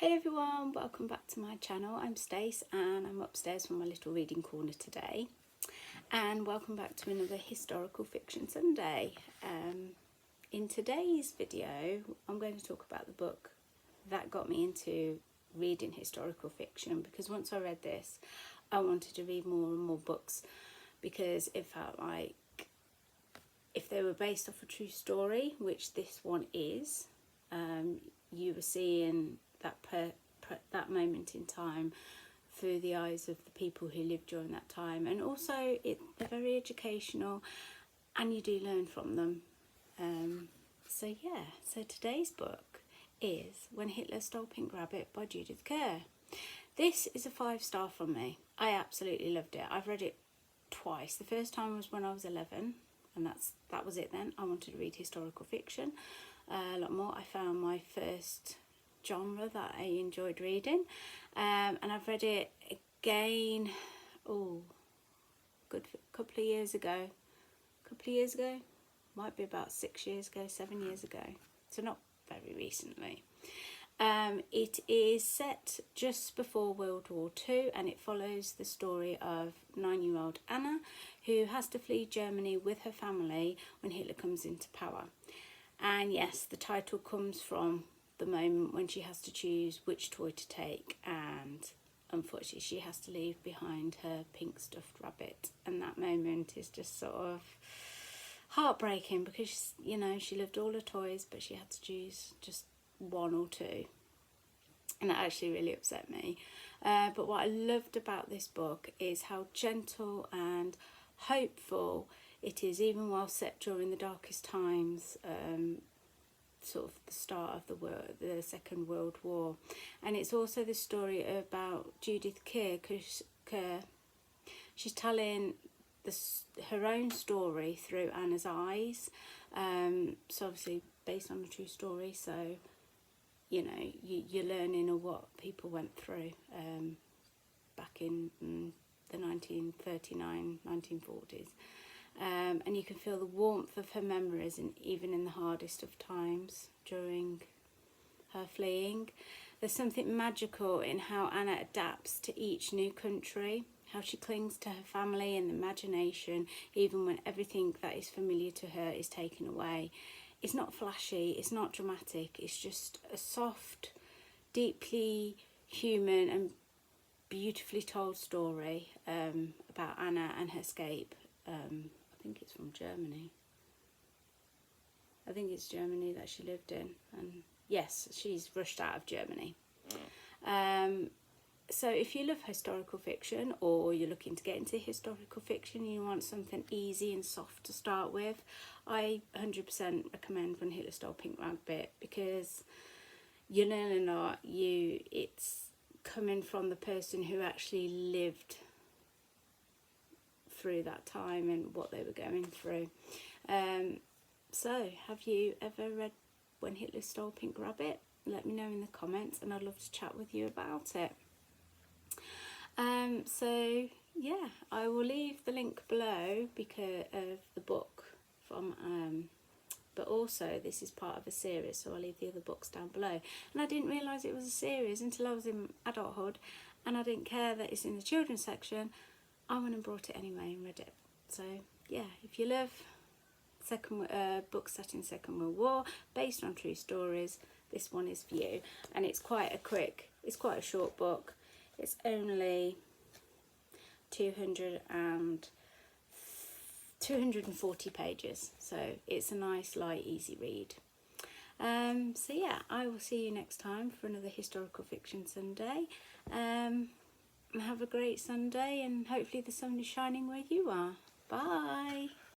Hey everyone, welcome back to my channel. I'm Stace and I'm upstairs for my little reading corner today. And welcome back to another Historical Fiction Sunday. In today's video, I'm going to talk about the book that got me into reading historical fiction, because once I read this, I wanted to read more and more books, because it felt like if they were based off a true story, which this one is, you were seeing that moment in time through the eyes of the people who lived during that time, and also they're very educational and you do learn from them. So today's book is When Hitler Stole Pink Rabbit by Judith Kerr. This is a 5-star from me. I absolutely loved it. I've read it twice. The first time was when I was 11, and that was it then. I wanted to read historical fiction a lot more. I found my first genre that I enjoyed reading, and I've read it again good couple of years ago, might be about 6 years ago, 7 years ago, so not very recently. It is set just before World War II, and it follows the story of 9-year-old Anna, who has to flee Germany with her family when Hitler comes into power. And yes, the title comes from the moment when she has to choose which toy to take, and unfortunately she has to leave behind her pink stuffed rabbit, and that moment is just sort of heartbreaking, because she loved all her toys but she had to choose just one or two, and that actually really upset me. But what I loved about this book is how gentle and hopeful it is, even while set during the darkest times, sort of the start of the Second World War. And it's also the story about Judith Kerr, because she's telling her own story through Anna's eyes. So obviously based on a true story, so you're learning of what people went through back in the 1939, 1940s. And you can feel the warmth of her memories, and even in the hardest of times during her fleeing. There's something magical in how Anna adapts to each new country, how she clings to her family and imagination, even when everything that is familiar to her is taken away. It's not flashy, it's not dramatic, it's just a soft, deeply human and beautifully told story about Anna and her escape. I think it's from Germany. I think it's Germany that she lived in, and yes, she's rushed out of Germany. So if you love historical fiction, or you're looking to get into historical fiction and you want something easy and soft to start with, I 100% recommend When Hitler Stole Pink Rabbit, because you learn a lot. It's coming from the person who actually lived through that time and what they were going through. So have you ever read When Hitler Stole Pink Rabbit? Let me know in the comments, and I'd love to chat with you about it. So yeah, I will leave the link below because of the book from but also this is part of a series, so I'll leave the other books down below. And I didn't realise it was a series until I was in adulthood, and I didn't care that it's in the children's section. I went and brought it anyway and read it. So yeah, if you love books set in Second World War based on true stories, this one is for you. And it's quite a short book. It's only 240 pages, so it's a nice, light, easy read. So yeah, I will see you next time for another Historical Fiction Sunday. Have a great Sunday, and hopefully the sun is shining where you are. Bye.